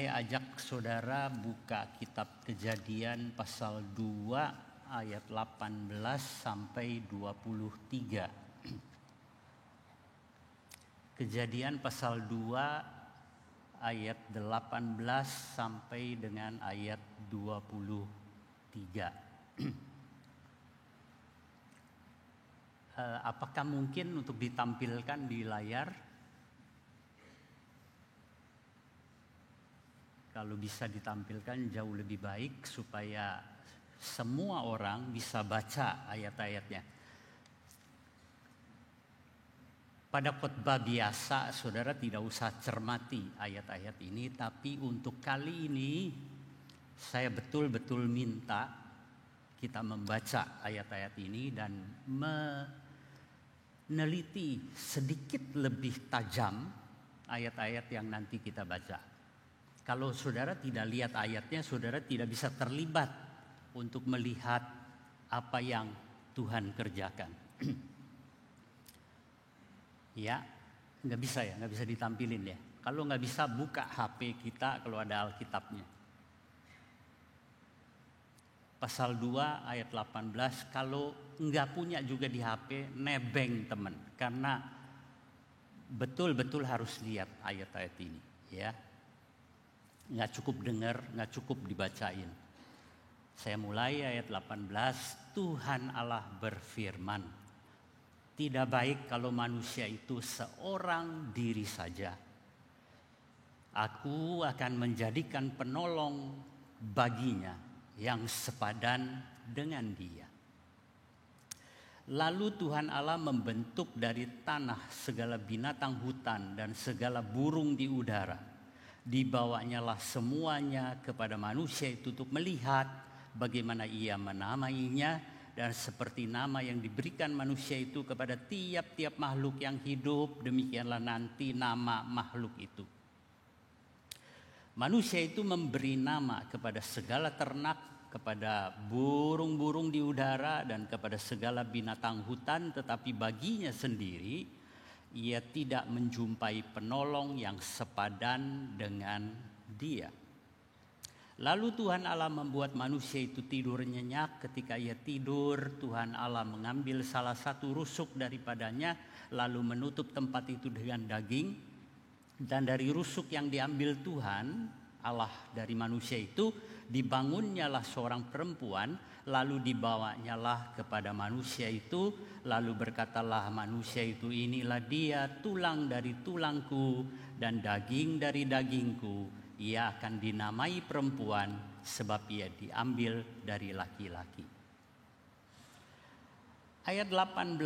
saya ajak saudara buka kitab Kejadian pasal 2 ayat 18 sampai 23. Kejadian pasal 2 ayat 18 sampai dengan ayat 23. Apakah mungkin untuk ditampilkan di layar? Kalau bisa ditampilkan jauh lebih baik supaya semua orang bisa baca ayat-ayatnya. Pada khotbah biasa saudara tidak usah cermati ayat-ayat ini, tapi untuk kali ini saya betul-betul minta kita membaca ayat-ayat ini dan meneliti sedikit lebih tajam ayat-ayat yang nanti kita baca. Kalau saudara tidak lihat ayatnya, saudara tidak bisa terlibat untuk melihat apa yang Tuhan kerjakan. Ya, nggak bisa ditampilin ya. Kalau nggak bisa, buka HP kita kalau ada Alkitabnya. Pasal 2 ayat 18, kalau nggak punya juga di HP, nebeng teman. Karena betul-betul harus lihat ayat-ayat ini ya. Nggak cukup dengar, nggak cukup dibacain. Saya mulai ayat 18. Tuhan Allah berfirman, tidak baik kalau manusia itu seorang diri saja. Aku akan menjadikan penolong baginya yang sepadan dengan dia. Lalu Tuhan Allah membentuk dari tanah segala binatang hutan dan segala burung di udara. Dibawanyalah semuanya kepada manusia itu untuk melihat bagaimana ia menamainya, dan seperti nama yang diberikan manusia itu kepada tiap-tiap makhluk yang hidup, demikianlah nanti nama makhluk itu. Manusia itu memberi nama kepada segala ternak, kepada burung-burung di udara, dan kepada segala binatang hutan, tetapi baginya sendiri ia tidak menjumpai penolong yang sepadan dengan dia. Lalu Tuhan Allah membuat manusia itu tidur nyenyak. Ketika ia tidur, Tuhan Allah mengambil salah satu rusuk daripadanya, lalu menutup tempat itu dengan daging. Dan dari rusuk yang diambil Tuhan Allah dari manusia itu, dibangunnyalah seorang perempuan, lalu dibawanyalah kepada manusia itu, lalu berkatalah manusia itu, inilah dia, tulang dari tulangku dan daging dari dagingku, ia akan dinamai perempuan sebab ia diambil dari laki-laki. Ayat 18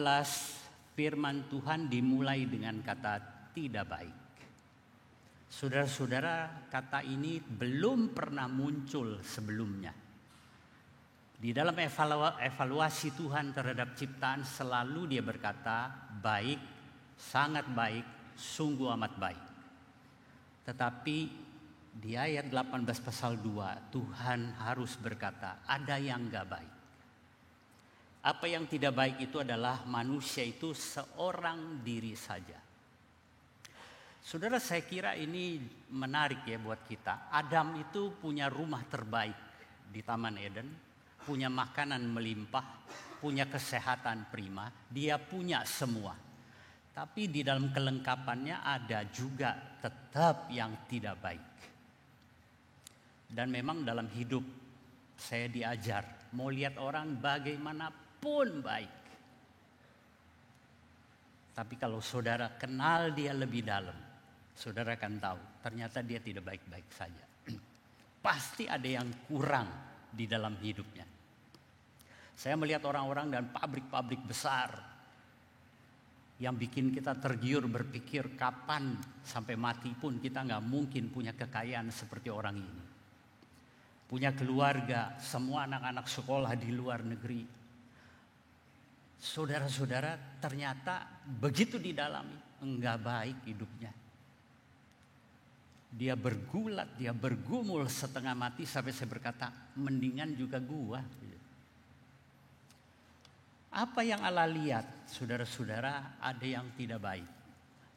firman Tuhan dimulai dengan kata tidak baik. Saudara-saudara, kata ini belum pernah muncul sebelumnya. Di dalam evaluasi Tuhan terhadap ciptaan selalu dia berkata baik, sangat baik, sungguh amat baik. Tetapi di ayat 18 pasal 2 Tuhan harus berkata ada yang gak baik. Apa yang tidak baik itu adalah manusia itu seorang diri saja. Saudara, saya kira ini menarik ya buat kita. Adam itu punya rumah terbaik di Taman Eden, punya makanan melimpah, punya kesehatan prima, dia punya semua. Tapi di dalam kelengkapannya ada juga tetap yang tidak baik. Dan memang dalam hidup saya diajar, mau lihat orang bagaimanapun baik. Tapi kalau saudara kenal dia lebih dalam, saudara akan tahu ternyata dia tidak baik-baik saja. Pasti ada yang kurang di dalam hidupnya. Saya melihat orang-orang dan pabrik-pabrik besar yang bikin kita tergiur berpikir kapan sampai mati pun kita gak mungkin punya kekayaan seperti orang ini. Punya keluarga, semua anak-anak sekolah di luar negeri. Saudara-saudara, ternyata begitu didalami enggak baik hidupnya. Dia bergulat, dia bergumul setengah mati sampai saya berkata, mendingan juga gua. Apa yang Allah lihat, saudara-saudara, ada yang tidak baik.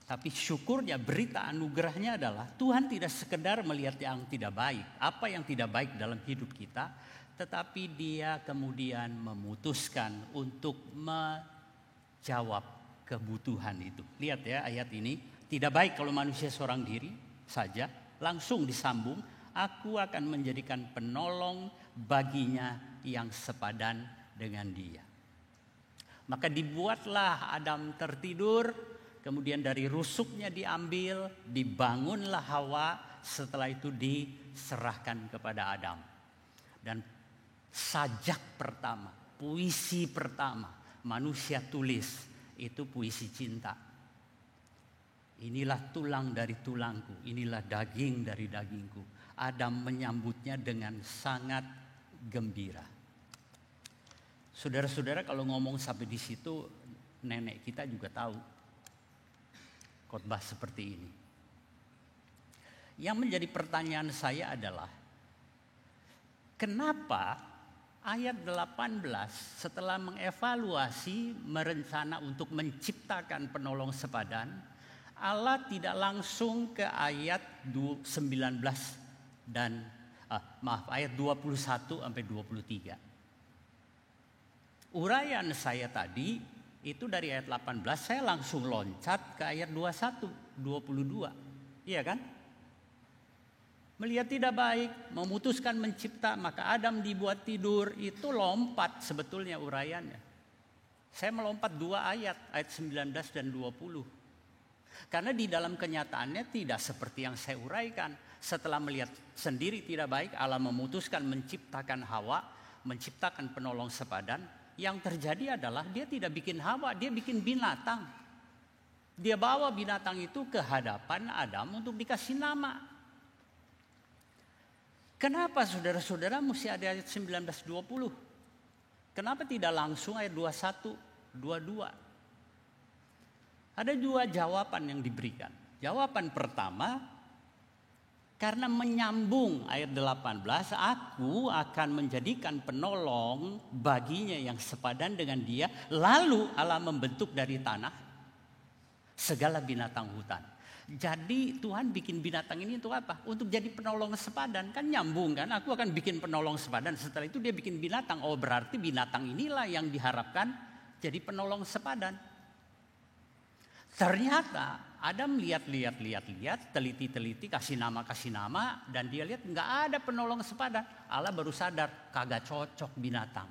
Tapi syukurnya, berita anugerahnya adalah Tuhan tidak sekedar melihat yang tidak baik, apa yang tidak baik dalam hidup kita, tetapi Dia kemudian memutuskan untuk menjawab kebutuhan itu. Lihat ya ayat ini, tidak baik kalau manusia seorang diri saja, langsung disambung, aku akan menjadikan penolong baginya yang sepadan dengan dia. Maka dibuatlah Adam tertidur, kemudian dari rusuknya diambil, dibangunlah Hawa, setelah itu diserahkan kepada Adam. Dan sajak pertama, puisi pertama manusia tulis itu puisi cinta. Inilah tulang dari tulangku, inilah daging dari dagingku. Adam menyambutnya dengan sangat gembira. Saudara-saudara, kalau ngomong sampai di situ, nenek kita juga tahu khotbah seperti ini. Yang menjadi pertanyaan saya adalah, kenapa ayat 18 setelah mengevaluasi, merencana untuk menciptakan penolong sepadan, Allah tidak langsung ke ayat 19 dan ayat 21 sampai 23. Uraian saya tadi itu dari ayat 18, saya langsung loncat ke ayat 21, 22. Iya kan? Melihat tidak baik, memutuskan mencipta, maka Adam dibuat tidur, itu lompat sebetulnya uraiannya. Saya melompat 2 ayat 19 dan 20. Karena di dalam kenyataannya tidak seperti yang saya uraikan. Setelah melihat sendiri tidak baik, Allah memutuskan menciptakan Hawa, menciptakan penolong sepadan. Yang terjadi adalah dia tidak bikin Hawa, dia bikin binatang. Dia bawa binatang itu ke hadapan Adam untuk dikasih nama. Kenapa saudara-saudara mesti ada ayat 19-20? Kenapa tidak langsung ayat 21-22? Ada 2 jawaban yang diberikan. Jawaban pertama, karena menyambung ayat 18, aku akan menjadikan penolong baginya yang sepadan dengan dia. Lalu Allah membentuk dari tanah segala binatang hutan. Jadi Tuhan bikin binatang ini untuk apa? Untuk jadi penolong sepadan. Kan nyambung kan? Aku akan bikin penolong sepadan. Setelah itu dia bikin binatang. Oh, berarti binatang inilah yang diharapkan jadi penolong sepadan. Ternyata Adam lihat, teliti, kasih nama, dan dia lihat nggak ada penolong sepadan. Allah baru sadar kagak cocok binatang,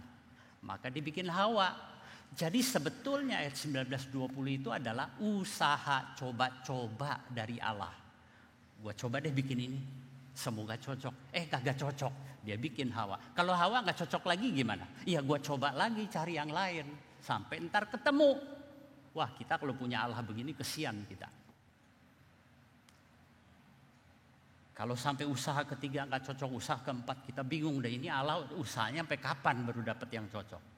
maka dibikin Hawa. Jadi sebetulnya ayat 19-20 itu adalah usaha coba-coba dari Allah. Gua coba deh bikin ini, semoga cocok. Kagak cocok, dia bikin Hawa. Kalau Hawa nggak cocok lagi gimana? Ya gua coba lagi cari yang lain sampai ntar ketemu. Wah, kita kalau punya Allah begini kesian kita. Kalau sampai usaha ketiga nggak cocok, usaha keempat kita bingung deh, ini Allah usahanya sampai kapan baru dapat yang cocok.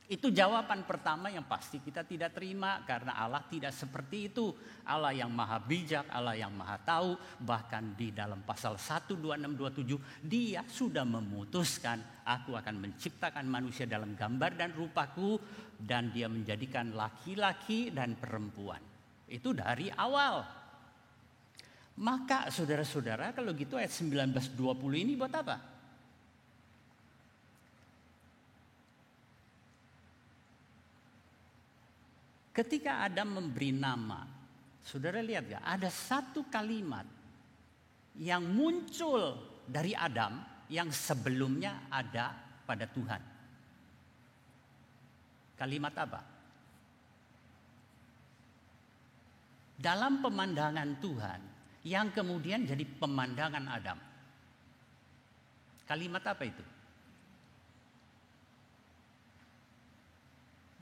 Itu jawaban pertama yang pasti kita tidak terima, karena Allah tidak seperti itu. Allah yang maha bijak, Allah yang maha tahu. Bahkan di dalam pasal 1, 26, 27 dia sudah memutuskan, aku akan menciptakan manusia dalam gambar dan rupaku, dan dia menjadikan laki-laki dan perempuan. Itu dari awal. Maka saudara-saudara, kalau gitu ayat 19-20 ini buat apa? Ketika Adam memberi nama, saudara lihat gak? Ada satu kalimat yang muncul dari Adam yang sebelumnya ada pada Tuhan. Kalimat apa? Dalam pemandangan Tuhan yang kemudian jadi pemandangan Adam. Kalimat apa itu?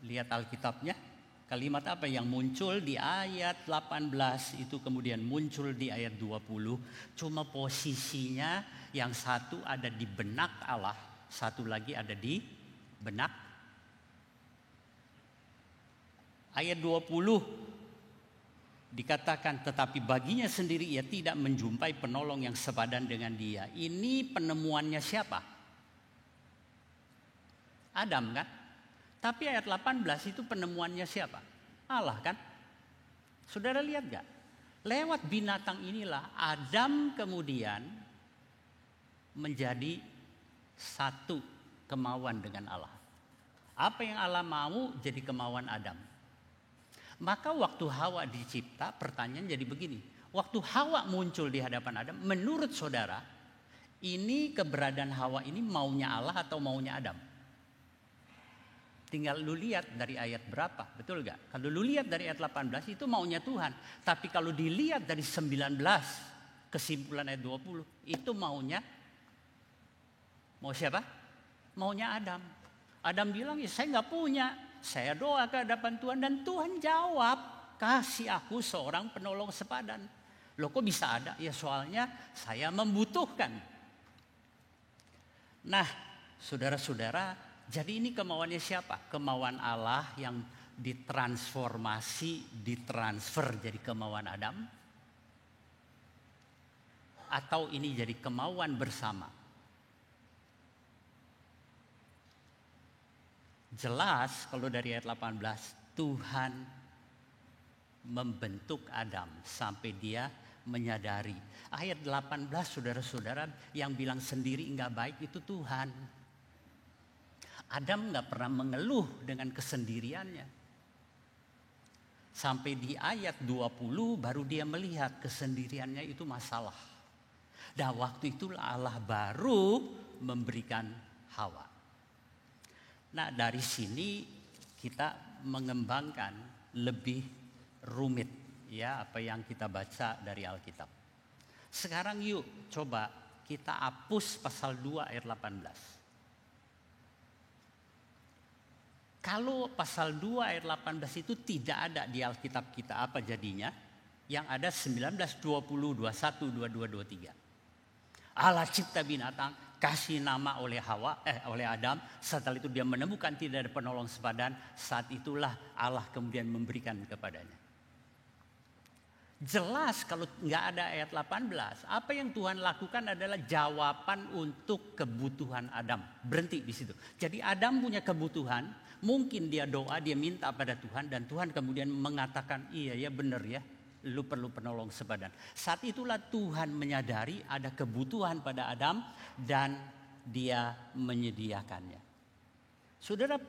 Lihat Alkitabnya. Kalimat apa yang muncul di ayat 18 itu kemudian muncul di ayat 20. Cuma posisinya yang satu ada di benak Allah, satu lagi ada di benak. Ayat 20 dikatakan, tetapi baginya sendiri ia tidak menjumpai penolong yang sepadan dengan dia. Ini penemuannya siapa? Adam kan? Tapi ayat 18 itu penemuannya siapa? Allah kan? Saudara lihat gak? Lewat binatang inilah Adam kemudian menjadi satu kemauan dengan Allah. Apa yang Allah mau jadi kemauan Adam. Maka waktu Hawa dicipta, pertanyaan jadi begini. Waktu Hawa muncul di hadapan Adam, menurut saudara, ini keberadaan Hawa ini maunya Allah atau maunya Adam? Tinggal lu lihat dari ayat berapa, betul gak? Kalau lu lihat dari ayat 18 itu maunya Tuhan. Tapi kalau dilihat dari 19 kesimpulan ayat 20 itu mau siapa? Maunya Adam. Adam bilang, ya saya gak punya. Saya doa ke hadapan Tuhan dan Tuhan jawab, kasih aku seorang penolong sepadan. Loh kok bisa ada? Ya soalnya saya membutuhkan. Nah saudara-saudara, jadi ini kemauannya siapa? Kemauan Allah yang ditransfer jadi kemauan Adam? Atau ini jadi kemauan bersama? Jelas kalau dari ayat 18, Tuhan membentuk Adam sampai dia menyadari. Ayat 18 saudara-saudara yang bilang sendiri enggak baik itu Tuhan. Adam enggak pernah mengeluh dengan kesendiriannya. Sampai di ayat 20 baru dia melihat kesendiriannya itu masalah. Dan waktu itulah Allah baru memberikan Hawa. Nah dari sini kita mengembangkan lebih rumit ya apa yang kita baca dari Alkitab. Sekarang yuk coba kita hapus pasal 2 ayat 18. Kalau pasal 2 ayat 18 itu tidak ada di Alkitab kita, apa jadinya? Yang ada 19, 20, 21, 22, 23. Allah cipta binatang, kasih nama oleh oleh Adam. Setelah itu dia menemukan tidak ada penolong sepadan. Saat itulah Allah kemudian memberikan kepadanya. Jelas kalau nggak ada ayat 18, apa yang Tuhan lakukan adalah jawaban untuk kebutuhan Adam. Berhenti di situ. Jadi Adam punya kebutuhan, mungkin dia doa, dia minta pada Tuhan dan Tuhan kemudian mengatakan, iya ya benar ya, lu perlu penolong sepadan. Saat itulah Tuhan menyadari ada kebutuhan pada Adam dan dia menyediakannya. Saudara,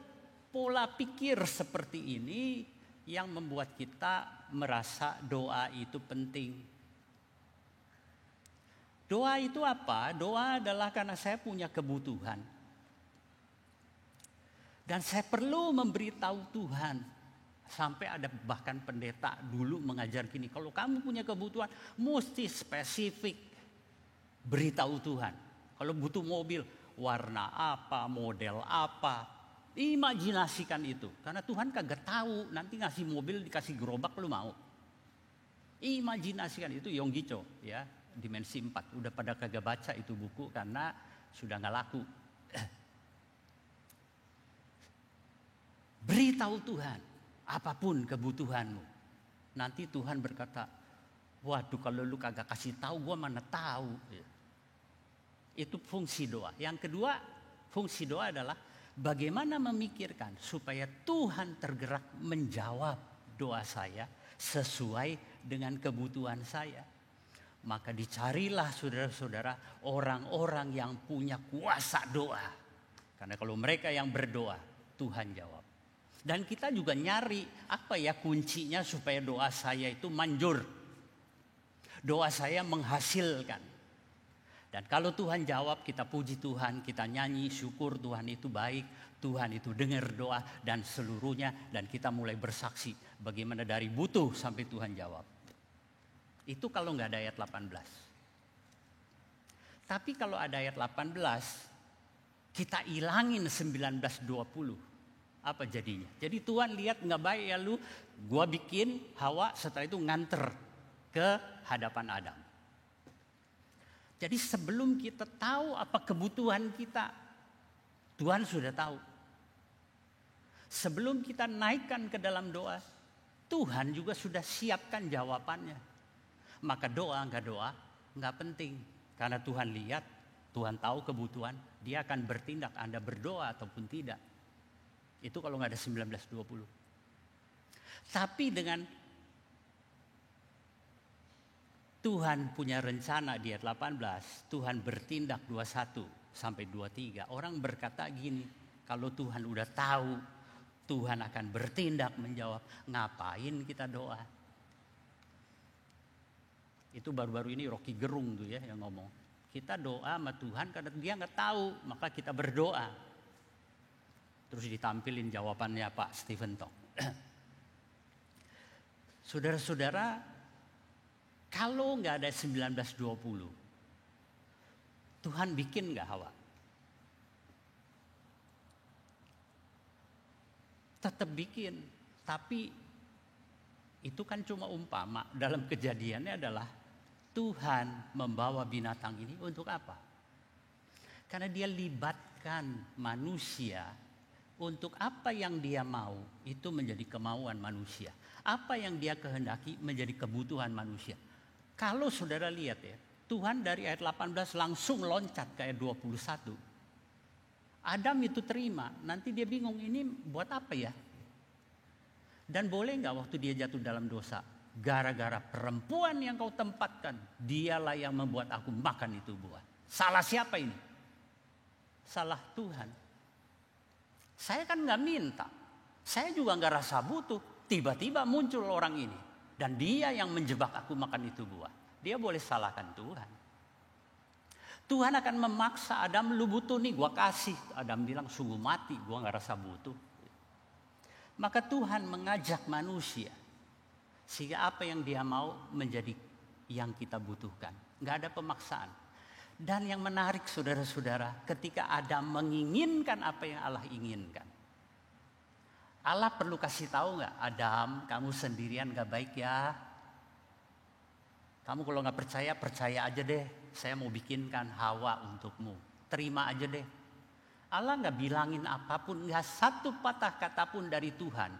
pola pikir seperti ini yang membuat kita merasa doa itu penting. Doa itu apa? Doa adalah karena saya punya kebutuhan. Dan saya perlu memberitahu Tuhan. Sampai ada bahkan pendeta dulu mengajar gini. Kalau kamu punya kebutuhan, mesti spesifik beritahu Tuhan. Kalau butuh mobil, warna apa, model apa. Imajinasikan itu. Karena Tuhan kagak tahu nanti ngasih mobil dikasih gerobak lu mau. Imajinasikan itu Yonggi Cho ya, dimensi 4. Udah pada kagak baca itu buku karena sudah gak laku. Beritahu Tuhan apapun kebutuhanmu. Nanti Tuhan berkata, waduh kalau lu kagak kasih tahu gua mana tahu. Itu fungsi doa. Yang kedua, fungsi doa adalah bagaimana memikirkan supaya Tuhan tergerak menjawab doa saya sesuai dengan kebutuhan saya. Maka dicarilah saudara-saudara orang-orang yang punya kuasa doa. Karena kalau mereka yang berdoa, Tuhan jawab. Dan kita juga nyari apa ya kuncinya supaya doa saya itu manjur. Doa saya menghasilkan. Dan kalau Tuhan jawab, kita puji Tuhan, kita nyanyi, syukur Tuhan itu baik, Tuhan itu dengar doa dan seluruhnya. Dan kita mulai bersaksi bagaimana dari butuh sampai Tuhan jawab. Itu kalau nggak ada ayat 18. Tapi kalau ada ayat 18, kita ilangin 19-20. Apa jadinya? Jadi Tuhan lihat nggak baik ya lu, gua bikin Hawa setelah itu nganter ke hadapan Adam. Jadi sebelum kita tahu apa kebutuhan kita, Tuhan sudah tahu. Sebelum kita naikkan ke dalam doa, Tuhan juga sudah siapkan jawabannya. Maka doa nggak penting. Karena Tuhan lihat, Tuhan tahu kebutuhan, dia akan bertindak Anda berdoa ataupun tidak. Itu kalau nggak ada 19-20. Tapi dengan Tuhan punya rencana di ayat 18. Tuhan bertindak 21 sampai 23. Orang berkata gini, kalau Tuhan udah tahu Tuhan akan bertindak menjawab, ngapain kita doa? Itu baru-baru ini Rocky Gerung tuh ya yang ngomong. Kita doa sama Tuhan karena dia nggak tahu, maka kita berdoa. Terus ditampilin jawabannya Pak Stephen Tong. Saudara-saudara, kalau nggak ada 1920, Tuhan bikin nggak Hawa? Tetap bikin, tapi itu kan cuma umpama. Dalam kejadiannya adalah Tuhan membawa binatang ini untuk apa? Karena dia libatkan manusia untuk apa yang dia mau itu menjadi kemauan manusia. Apa yang dia kehendaki menjadi kebutuhan manusia. Kalau saudara lihat ya, Tuhan dari ayat 18 langsung loncat ke ayat 21. Adam itu terima, nanti dia bingung ini buat apa ya? Dan boleh nggak waktu dia jatuh dalam dosa, gara-gara perempuan yang kau tempatkan, dialah yang membuat aku makan itu buah. Salah siapa ini? Salah Tuhan. Saya kan nggak minta, saya juga nggak rasa butuh. Tiba-tiba muncul orang ini, dan dia yang menjebak aku makan itu buah. Dia boleh salahkan Tuhan. Tuhan akan memaksa Adam, lu butuh nih gua kasih. Adam bilang sungguh mati, gua gak rasa butuh. Maka Tuhan mengajak manusia. Sehingga apa yang dia mau menjadi yang kita butuhkan. Gak ada pemaksaan. Dan yang menarik saudara-saudara, ketika Adam menginginkan apa yang Allah inginkan. Allah perlu kasih tahu gak, Adam kamu sendirian gak baik ya. Kamu kalau gak percaya, percaya aja deh. Saya mau bikinkan Hawa untukmu. Terima aja deh. Allah gak bilangin apapun. Gak satu patah kata pun dari Tuhan.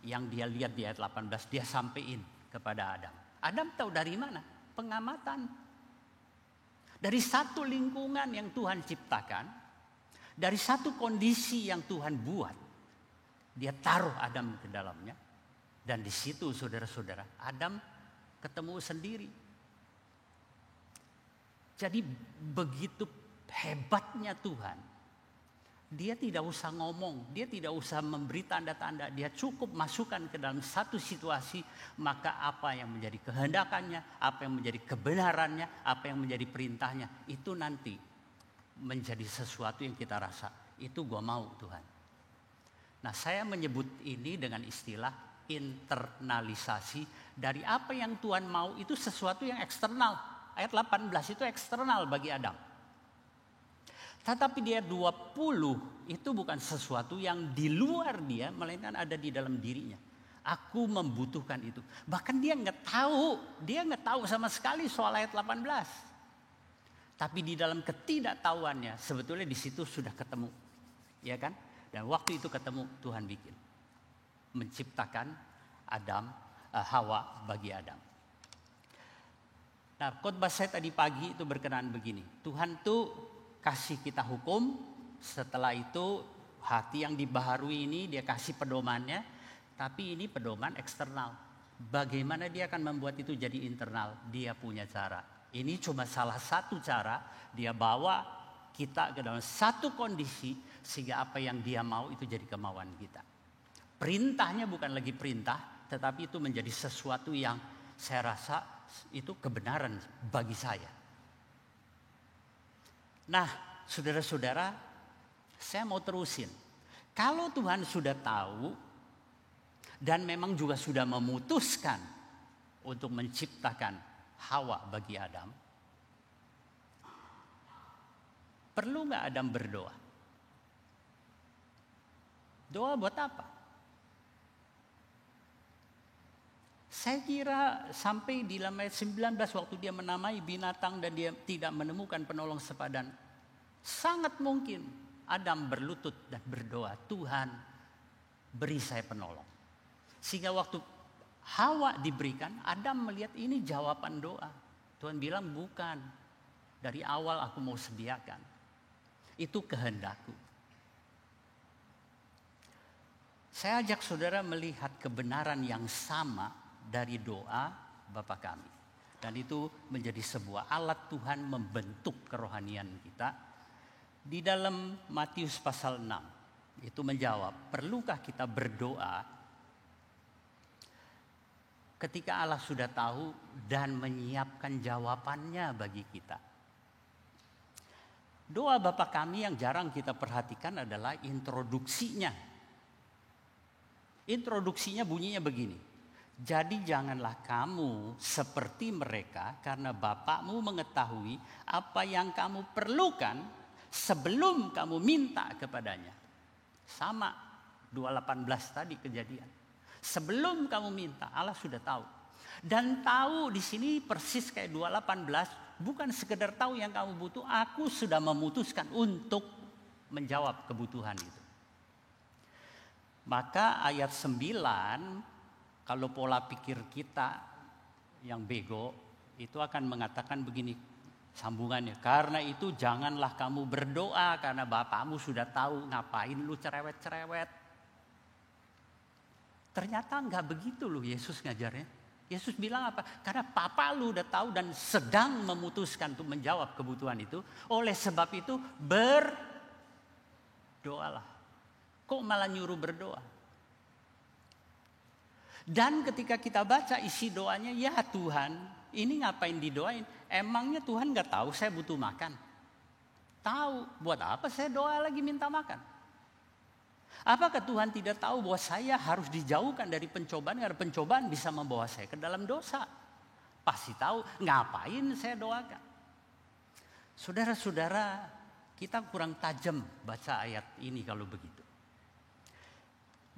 Yang dia lihat di ayat 18. Dia sampein kepada Adam. Adam tahu dari mana? Pengamatan. Dari satu lingkungan yang Tuhan ciptakan. Dari satu kondisi yang Tuhan buat. Dia taruh Adam ke dalamnya. Dan di situ saudara-saudara, Adam ketemu sendiri. Jadi begitu hebatnya Tuhan. Dia tidak usah ngomong, dia tidak usah memberi tanda-tanda. Dia cukup masukkan ke dalam satu situasi, maka apa yang menjadi kehendakannya, apa yang menjadi kebenarannya, apa yang menjadi perintahnya, itu nanti menjadi sesuatu yang kita rasa, itu gua mau Tuhan. Nah, saya menyebut ini dengan istilah internalisasi. Dari apa yang Tuhan mau itu sesuatu yang eksternal. Ayat 18 itu eksternal bagi Adam. Tetapi dia 20 itu bukan sesuatu yang di luar dia, melainkan ada di dalam dirinya. Aku membutuhkan itu. Bahkan dia nggak tahu sama sekali soal ayat 18. Tapi di dalam ketidaktahuannya sebetulnya di situ sudah ketemu, ya kan? Dan waktu itu ketemu Tuhan bikin, menciptakan Hawa bagi Adam. Nah, khotbah saya tadi pagi itu berkenaan begini. Tuhan tuh kasih kita hukum. Setelah itu hati yang dibaharui ini dia kasih pedomannya. Tapi ini pedoman eksternal. Bagaimana dia akan membuat itu jadi internal? Dia punya cara. Ini cuma salah satu cara. Dia bawa kita ke dalam satu kondisi. Sehingga apa yang dia mau itu jadi kemauan kita. Perintahnya bukan lagi perintah. Tetapi itu menjadi sesuatu yang saya rasa itu kebenaran bagi saya. Nah, saudara-saudara, saya mau terusin. Kalau Tuhan sudah tahu dan memang juga sudah memutuskan untuk menciptakan Hawa bagi Adam, perlu nggak Adam berdoa? Doa buat apa? Saya kira sampai di dalam ayat 19 waktu dia menamai binatang dan dia tidak menemukan penolong sepadan. Sangat mungkin Adam berlutut dan berdoa, Tuhan beri saya penolong. Sehingga waktu Hawa diberikan, Adam melihat ini jawaban doa. Tuhan bilang bukan, dari awal aku mau sediakan. Itu kehendakku. Saya ajak saudara melihat kebenaran yang sama dari doa Bapa kami. Dan itu menjadi sebuah alat Tuhan membentuk kerohanian kita. Di dalam Matius pasal 6 itu menjawab, perlukah kita berdoa ketika Allah sudah tahu dan menyiapkan jawabannya bagi kita. Doa Bapa kami yang jarang kita perhatikan adalah introduksinya. Introduksinya bunyinya begini. Jadi janganlah kamu seperti mereka karena Bapakmu mengetahui apa yang kamu perlukan sebelum kamu minta kepadanya. Sama 2:18 tadi kejadian. Sebelum kamu minta, Allah sudah tahu. Dan tahu di sini persis kayak 2:18, bukan sekedar tahu yang kamu butuh, aku sudah memutuskan untuk menjawab kebutuhan itu. Maka ayat 9, kalau pola pikir kita yang bego, itu akan mengatakan begini sambungannya. Karena itu janganlah kamu berdoa karena Bapakmu sudah tahu, ngapain lu cerewet-cerewet. Ternyata enggak begitu loh Yesus ngajarnya. Yesus bilang apa? Karena Papa lu udah tahu dan sedang memutuskan untuk menjawab kebutuhan itu. Oleh sebab itu berdoalah. Kok malah nyuruh berdoa? Dan ketika kita baca isi doanya, ya Tuhan, ini ngapain didoain? Emangnya Tuhan gak tahu saya butuh makan? Tahu, buat apa saya doa lagi minta makan? Apakah Tuhan tidak tahu bahwa saya harus dijauhkan dari pencobaan karena pencobaan bisa membawa saya ke dalam dosa? Pasti tahu, ngapain saya doakan? Saudara-saudara, kita kurang tajam baca ayat ini kalau begitu.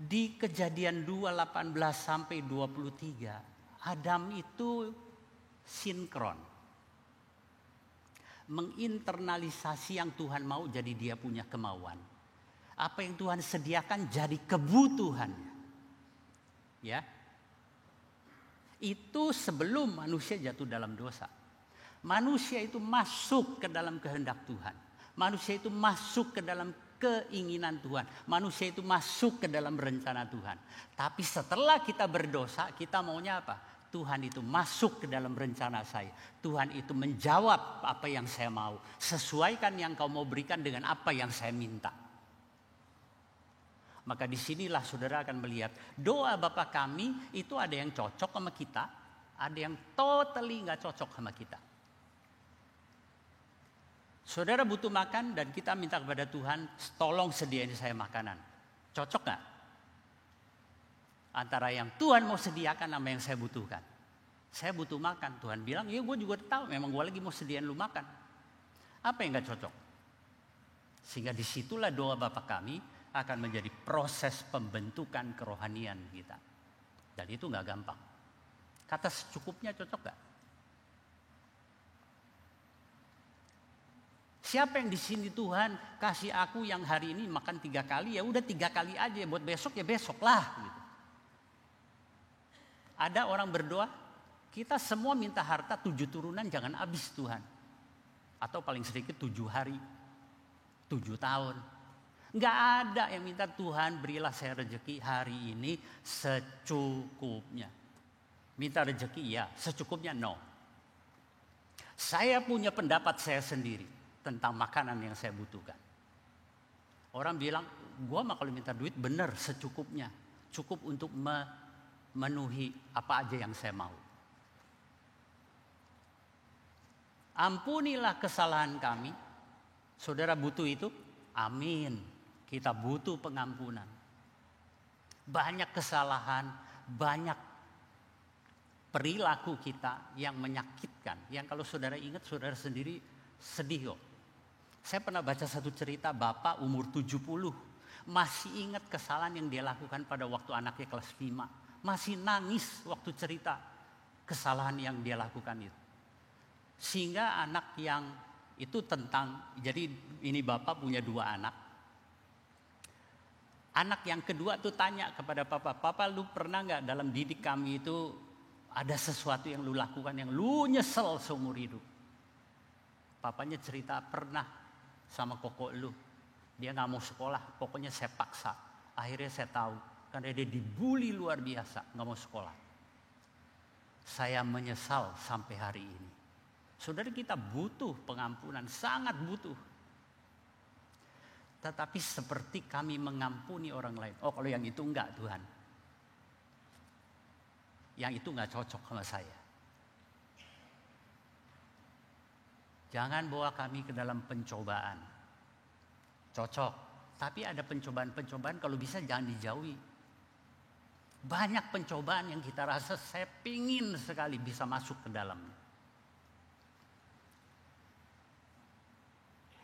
Di Kejadian 2:18 sampai 23, Adam itu sinkron. Menginternalisasi yang Tuhan mau jadi dia punya kemauan. Apa yang Tuhan sediakan jadi kebutuhannya. Ya. Itu sebelum manusia jatuh dalam dosa. Manusia itu masuk ke dalam kehendak Tuhan. Manusia itu masuk ke dalam keinginan Tuhan. Manusia itu masuk ke dalam rencana Tuhan. Tapi setelah kita berdosa, kita maunya apa? Tuhan itu masuk ke dalam rencana saya. Tuhan itu menjawab apa yang saya mau. Sesuaikan yang kau mau berikan dengan apa yang saya minta. Maka disinilah saudara akan melihat doa Bapa kami itu ada yang cocok sama kita. Ada yang totally gak cocok sama kita. Saudara butuh makan dan kita minta kepada Tuhan, tolong sediain saya makanan. Cocok gak? Antara yang Tuhan mau sediakan sama yang saya butuhkan. Saya butuh makan. Tuhan bilang, ya gue juga tahu memang gue lagi mau sediain lu makan. Apa yang gak cocok? Sehingga disitulah doa Bapa kami akan menjadi proses pembentukan kerohanian kita. Dan itu gak gampang. Kata secukupnya cocok gak? Siapa yang di sini Tuhan kasih aku yang hari ini makan 3 kali, ya udah 3 kali aja, buat besok ya besok lah. Gitu. Ada orang berdoa, kita semua minta harta 7 turunan jangan habis Tuhan. Atau paling sedikit 7 hari, 7 tahun. Nggak ada yang minta Tuhan berilah saya rezeki hari ini secukupnya. Minta rezeki ya, secukupnya no. Saya punya pendapat saya sendiri tentang makanan yang saya butuhkan. Orang bilang, gua mah kalau minta duit bener secukupnya. Cukup untuk memenuhi apa aja yang saya mau. Ampunilah kesalahan kami. Saudara butuh itu? Amin. Kita butuh pengampunan. Banyak kesalahan, banyak perilaku kita yang menyakitkan. Yang kalau saudara ingat, saudara sendiri sedih kok. Saya pernah baca satu cerita bapak umur 70. Masih ingat kesalahan yang dia lakukan pada waktu anaknya kelas 5. Masih nangis waktu cerita kesalahan yang dia lakukan itu. Sehingga anak yang itu tentang, jadi ini bapak punya 2 anak. Anak yang kedua tuh tanya kepada papa, papa lu pernah gak dalam didik kami itu ada sesuatu yang lu lakukan yang lu nyesel seumur hidup? Papanya cerita pernah sama koko lu. Dia gak mau sekolah, pokoknya saya paksa. Akhirnya saya tahu, karena dia dibully luar biasa, gak mau sekolah. Saya menyesal sampai hari ini. Saudara, kita butuh pengampunan, sangat butuh. Tetapi seperti kami mengampuni orang lain. Oh, kalau yang itu enggak, Tuhan. Yang itu enggak cocok sama saya. Jangan bawa kami ke dalam pencobaan. Cocok. Tapi ada pencobaan-pencobaan kalau bisa jangan dijauhi. Banyak pencobaan yang kita rasa saya pingin sekali bisa masuk ke dalamnya.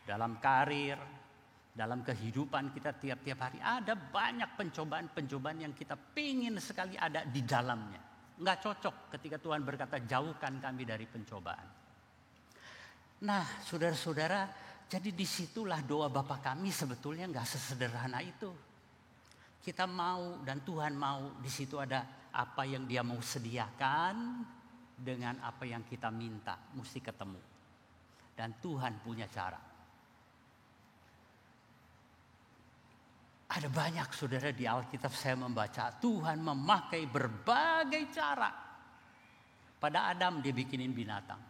Dalam karir, dalam kehidupan kita tiap-tiap hari ada banyak pencobaan-pencobaan yang kita pingin sekali ada di dalamnya. Enggak cocok ketika Tuhan berkata jauhkan kami dari pencobaan. Nah, saudara-saudara, jadi disitulah doa Bapa kami sebetulnya enggak sesederhana itu. Kita mau dan Tuhan mau, di situ ada apa yang Dia mau sediakan dengan apa yang kita minta, mesti ketemu. Dan Tuhan punya cara. Ada banyak saudara di Alkitab saya membaca Tuhan memakai berbagai cara. Pada Adam dia bikinin binatang.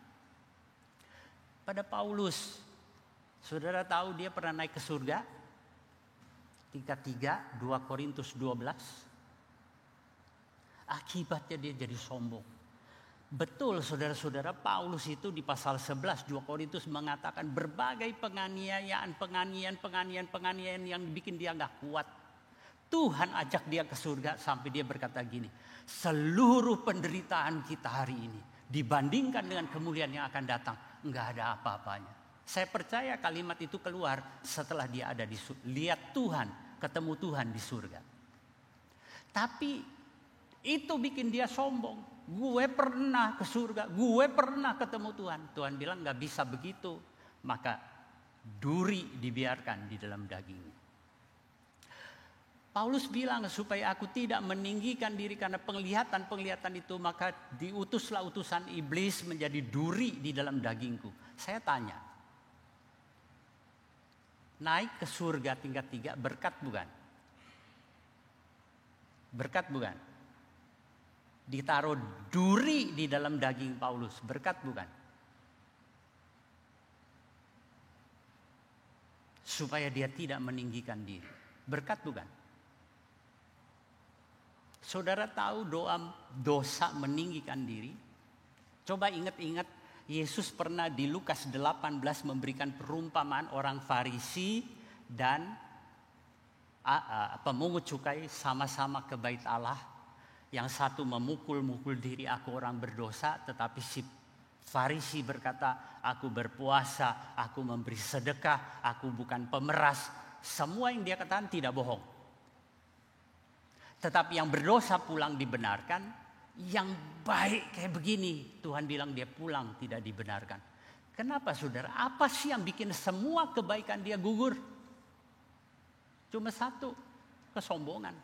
Pada Paulus, saudara tahu dia pernah naik ke surga? 2 Korintus 12. Akibatnya dia jadi sombong. Betul saudara-saudara, Paulus itu di pasal 11 2 Korintus mengatakan berbagai penganiayaan yang bikin dia gak kuat. Tuhan ajak dia ke surga sampai dia berkata gini, seluruh penderitaan kita hari ini dibandingkan dengan kemuliaan yang akan datang, gak ada apa-apanya. Saya percaya kalimat itu keluar setelah dia ada di surga. Lihat Tuhan, ketemu Tuhan di surga. Tapi itu bikin dia sombong. Gue pernah ke surga, gue pernah ketemu Tuhan. Tuhan bilang gak bisa begitu. Maka duri dibiarkan di dalam dagingnya. Paulus bilang supaya aku tidak meninggikan diri karena penglihatan itu. Maka diutuslah utusan iblis menjadi duri di dalam dagingku. Saya tanya. Naik ke surga tingkat 3 berkat bukan? Berkat bukan? Ditaruh duri di dalam daging Paulus. Berkat bukan? Supaya dia tidak meninggikan diri. Berkat bukan? Saudara tahu dosa meninggikan diri? Coba ingat-ingat Yesus pernah di Lukas 18 memberikan perumpamaan orang Farisi dan pemungut cukai sama-sama ke bait Allah. Yang satu memukul-mukul diri, aku orang berdosa, tetapi si Farisi berkata, aku berpuasa, aku memberi sedekah, aku bukan pemeras. Semua yang dia katakan tidak bohong. Tetapi yang berdosa pulang dibenarkan, yang baik kayak begini, Tuhan bilang dia pulang tidak dibenarkan. Kenapa saudara? Apa sih yang bikin semua kebaikan dia gugur? Cuma satu, kesombongan.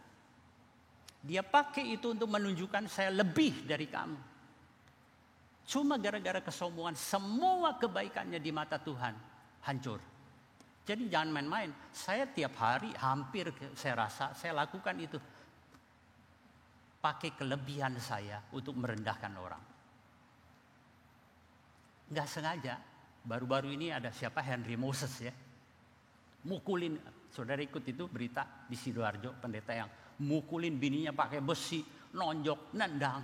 Dia pakai itu untuk menunjukkan saya lebih dari kamu. Cuma gara-gara kesombongan semua kebaikannya di mata Tuhan hancur. Jadi jangan main-main. Saya tiap hari hampir saya rasa saya lakukan itu. Pakai kelebihan saya untuk merendahkan orang. Nggak sengaja. Baru-baru ini ada siapa? Henry Moses ya. Mukulin. Saudara ikut itu berita di Sidoarjo. Pendeta yang mukulin bininya pakai besi. Nonjok, nendang.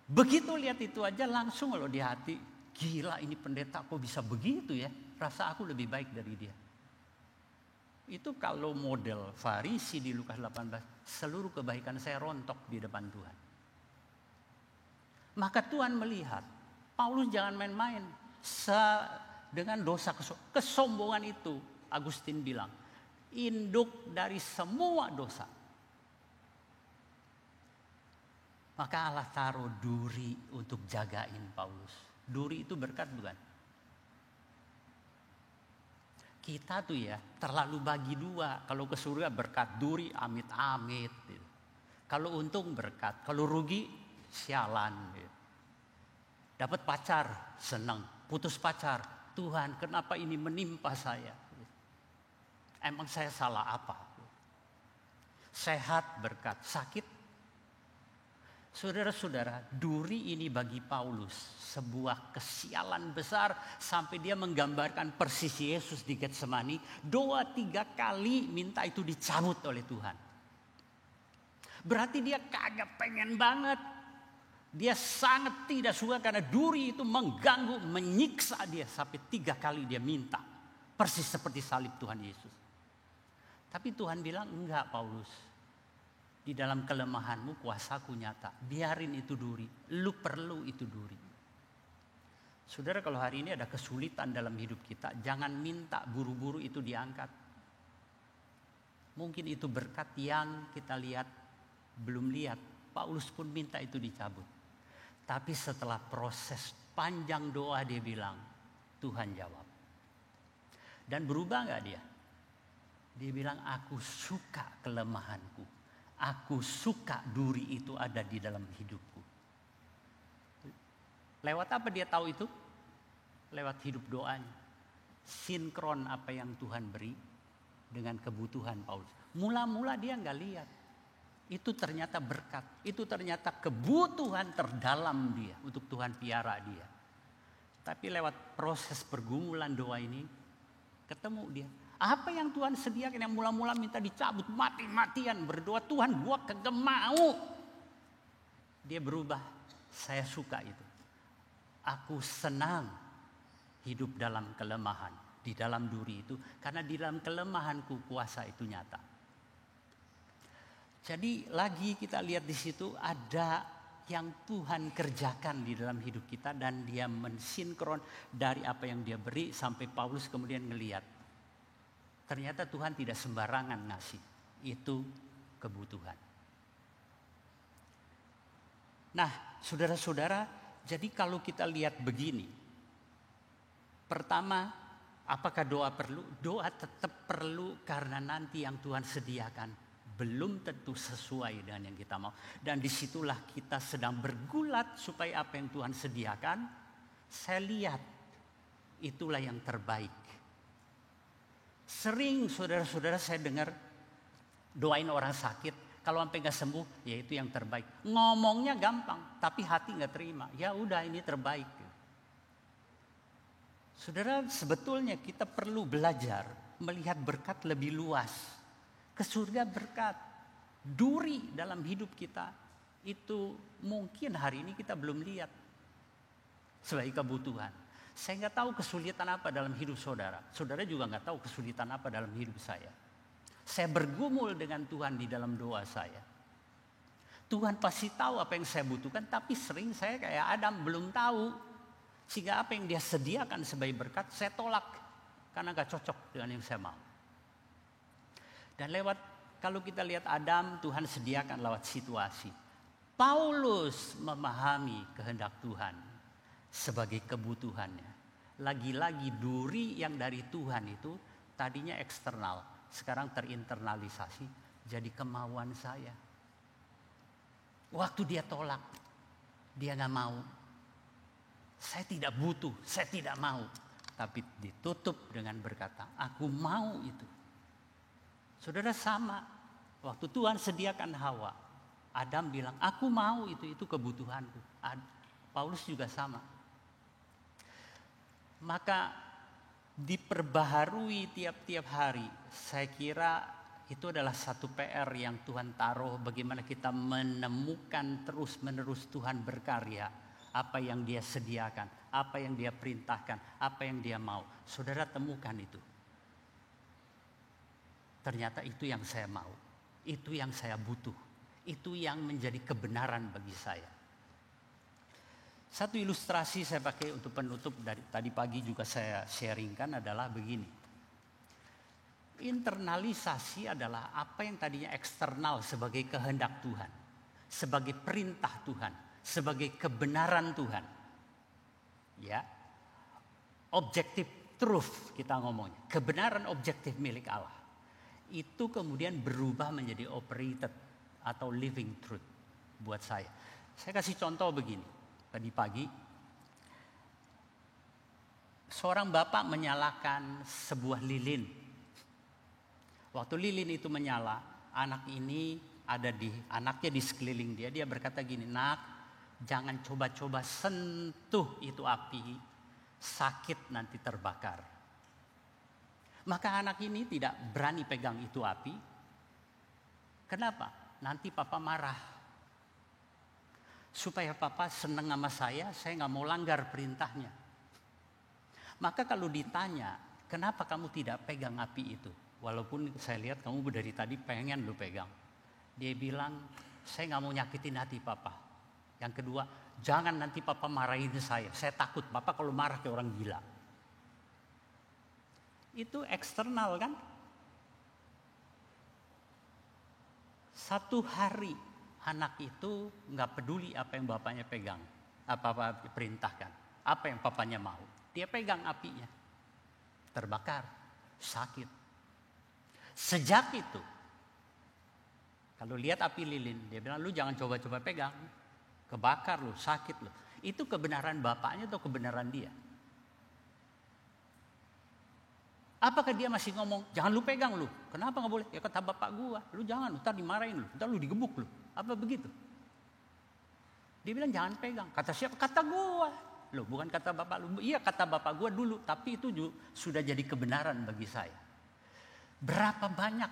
Begitu lihat itu aja langsung loh di hati. Gila ini pendeta kok bisa begitu ya. Rasa aku lebih baik dari dia. Itu kalau model Farisi di Lukas 18. Seluruh kebaikan saya rontok di depan Tuhan. Maka Tuhan melihat. Paulus jangan main-main. Dengan dosa kesombongan itu. Agustin bilang. Induk dari semua dosa. Maka Allah taruh duri untuk jagain Paulus. Duri itu berkat bukan? Kita tuh ya terlalu bagi dua. Kalau ke surga berkat duri amit-amit. Gitu. Kalau untung berkat. Kalau rugi sialan. Gitu. Dapat pacar senang. Putus pacar. Tuhan kenapa ini menimpa saya? Gitu. Emang saya salah apa? Sehat berkat. Sakit. Saudara-saudara, duri ini bagi Paulus sebuah kesialan besar sampai dia menggambarkan persis Yesus di Getsemani. 2-3 kali minta itu dicabut oleh Tuhan. Berarti dia kagak pengen banget. Dia sangat tidak suka karena duri itu mengganggu, menyiksa dia. Sampai 3 kali dia minta. Persis seperti salib Tuhan Yesus. Tapi Tuhan bilang, enggak Paulus. Di dalam kelemahanmu kuasaku nyata. Biarin itu duri. Lu perlu itu duri. Saudara, kalau hari ini ada kesulitan dalam hidup kita, jangan minta buru-buru itu diangkat. Mungkin itu berkat yang kita lihat, belum lihat. Paulus pun minta itu dicabut. Tapi setelah proses panjang doa dia bilang, Tuhan jawab. Dan berubah gak dia? Dia bilang, aku suka kelemahanku. Aku suka duri itu ada di dalam hidupku. Lewat apa dia tahu itu? Lewat hidup doanya. Sinkron apa yang Tuhan beri dengan kebutuhan Paulus. Mula-mula dia nggak lihat. Itu ternyata berkat. Itu ternyata kebutuhan terdalam dia. Untuk Tuhan piara dia. Tapi lewat proses pergumulan doa ini, ketemu dia. Apa yang Tuhan sediakan yang mula-mula minta dicabut, mati-matian berdoa, Tuhan gua kagak mau. Dia berubah, saya suka itu. Aku senang hidup dalam kelemahan, di dalam duri itu. Karena di dalam kelemahanku kuasa itu nyata. Jadi lagi kita lihat di situ ada yang Tuhan kerjakan di dalam hidup kita. Dan dia mensinkron dari apa yang dia beri sampai Paulus kemudian ngelihat. Ternyata Tuhan tidak sembarangan ngasih. Itu kebutuhan. Nah, saudara-saudara, jadi kalau kita lihat begini. Pertama, apakah doa perlu? Doa tetap perlu karena nanti yang Tuhan sediakan belum tentu sesuai dengan yang kita mau. Dan disitulah kita sedang bergulat supaya apa yang Tuhan sediakan, saya lihat itulah yang terbaik. Sering saudara-saudara saya dengar doain orang sakit, kalau sampai gak sembuh, ya itu yang terbaik. Ngomongnya gampang, tapi hati gak terima. Ya udah ini terbaik. Saudara, sebetulnya kita perlu belajar melihat berkat lebih luas. Ke surga berkat. Duri dalam hidup kita itu mungkin hari ini kita belum lihat sebagai kebutuhan. Saya nggak tahu kesulitan apa dalam hidup saudara. Saudara juga nggak tahu kesulitan apa dalam hidup saya. Saya bergumul dengan Tuhan di dalam doa saya. Tuhan pasti tahu apa yang saya butuhkan, tapi sering saya kayak Adam belum tahu. Sehingga apa yang dia sediakan sebagai berkat, saya tolak. Karena nggak cocok dengan yang saya mau. Dan kalau kita lihat Adam, Tuhan sediakan lewat situasi. Paulus memahami kehendak Tuhan sebagai kebutuhannya. Lagi-lagi duri yang dari Tuhan itu tadinya eksternal, sekarang terinternalisasi jadi kemauan saya. Waktu dia tolak, dia gak mau. Saya tidak butuh, saya tidak mau. Tapi ditutup dengan berkata, aku mau itu. Saudara sama, waktu Tuhan sediakan Hawa, Adam bilang, aku mau itu kebutuhanku. Paulus juga sama. Maka diperbaharui tiap-tiap hari. Saya kira itu adalah satu PR yang Tuhan taruh. Bagaimana kita menemukan terus-menerus Tuhan berkarya. Apa yang dia sediakan, apa yang dia perintahkan, apa yang dia mau. Saudara temukan itu. Ternyata itu yang saya mau. Itu yang saya butuh. Itu yang menjadi kebenaran bagi saya. Satu ilustrasi saya pakai untuk penutup dari tadi pagi juga saya sharingkan adalah begini. Internalisasi adalah apa yang tadinya eksternal sebagai kehendak Tuhan, sebagai perintah Tuhan, sebagai kebenaran Tuhan. Ya. Objective truth kita ngomongnya, kebenaran objektif milik Allah. Itu kemudian berubah menjadi operated atau living truth buat saya. Saya kasih contoh begini. Tadi pagi, seorang bapak menyalakan sebuah lilin. Waktu lilin itu menyala, anak ini ada di anaknya di sekeliling dia. Dia berkata gini, "Nak, jangan coba-coba sentuh itu api, sakit nanti terbakar." Maka anak ini tidak berani pegang itu api. Kenapa? Nanti papa marah. Supaya papa senang sama saya nggak mau langgar perintahnya. Maka kalau ditanya, kenapa kamu tidak pegang api itu? Walaupun saya lihat kamu dari tadi pengen lu pegang. Dia bilang, saya nggak mau nyakitin hati papa. Yang kedua, jangan nanti papa marahin saya. Saya takut papa kalau marah kayak orang gila. Itu eksternal kan? Satu hari anak itu nggak peduli apa yang bapaknya pegang, apa perintahkan, apa yang papanya mau. Dia pegang apinya, terbakar, sakit. Sejak itu, kalau lihat api lilin, dia bilang, "Lu jangan coba-coba pegang, kebakar lu, sakit lu." Itu kebenaran bapaknya atau kebenaran dia? Apakah dia masih ngomong, "Jangan lu pegang lu"? Kenapa nggak boleh? Ya kata bapak gua, "Lu jangan, ntar dimarahin lu, ntar lu digebuk lu." Apa begitu? Dia bilang jangan pegang. Kata siapa? Kata gua. Loh, bukan kata bapak lu. Iya, kata bapak gua dulu, tapi itu sudah jadi kebenaran bagi saya. Berapa banyak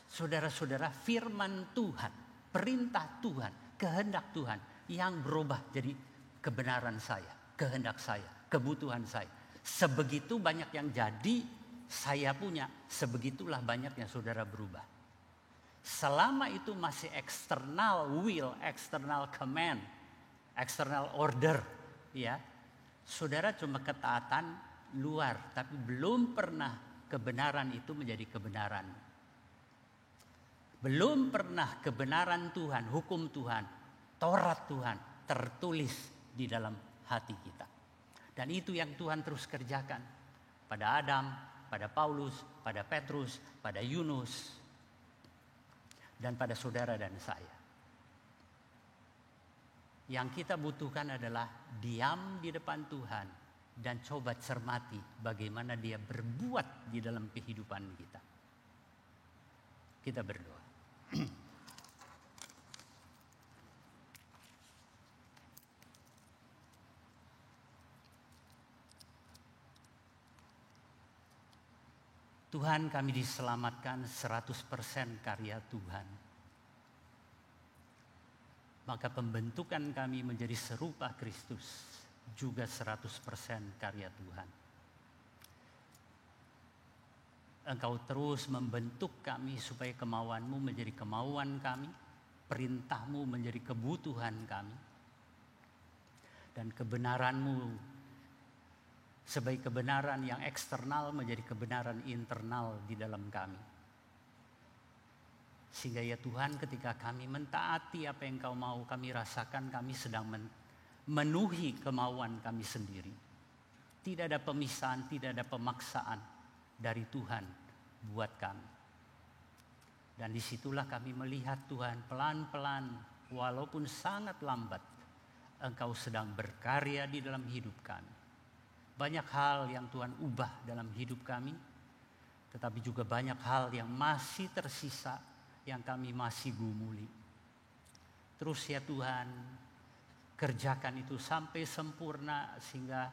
saudara-saudara firman Tuhan, perintah Tuhan, kehendak Tuhan yang berubah jadi kebenaran saya, kehendak saya, kebutuhan saya. Sebegitu banyak yang jadi saya punya, sebegitulah banyaknya saudara berubah. Selama itu masih external will, external command, external order, ya, saudara cuma ketaatan luar, tapi belum pernah kebenaran itu menjadi kebenaran. Belum pernah kebenaran Tuhan, hukum Tuhan, Taurat Tuhan tertulis di dalam hati kita. Dan itu yang Tuhan terus kerjakan pada Adam, pada Paulus, pada Petrus, pada Yunus, dan pada saudara dan saya. Yang kita butuhkan adalah diam di depan Tuhan dan coba cermati bagaimana Dia berbuat di dalam kehidupan kita. Kita berdoa. Tuhan, kami diselamatkan 100% karya Tuhan. Maka pembentukan kami menjadi serupa Kristus juga 100% karya Tuhan. Engkau terus membentuk kami supaya kemauan-Mu menjadi kemauan kami, perintah-Mu menjadi kebutuhan kami, dan kebenaran-Mu sebagai kebenaran yang eksternal menjadi kebenaran internal di dalam kami. Sehingga ya Tuhan, ketika kami mentaati apa yang Kau mau, kami rasakan kami sedang memenuhi kemauan kami sendiri. Tidak ada pemisahan, tidak ada pemaksaan dari Tuhan buat kami. Dan disitulah kami melihat Tuhan pelan-pelan, walaupun sangat lambat, Engkau sedang berkarya di dalam hidup kami. Banyak hal yang Tuhan ubah dalam hidup kami, tetapi juga banyak hal yang masih tersisa, yang kami masih gumuli. Terus ya Tuhan, kerjakan itu sampai sempurna sehingga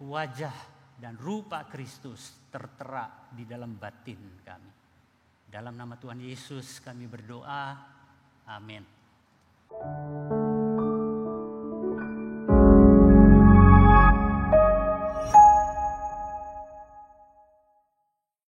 wajah dan rupa Kristus tertera di dalam batin kami. Dalam nama Tuhan Yesus kami berdoa. Amin.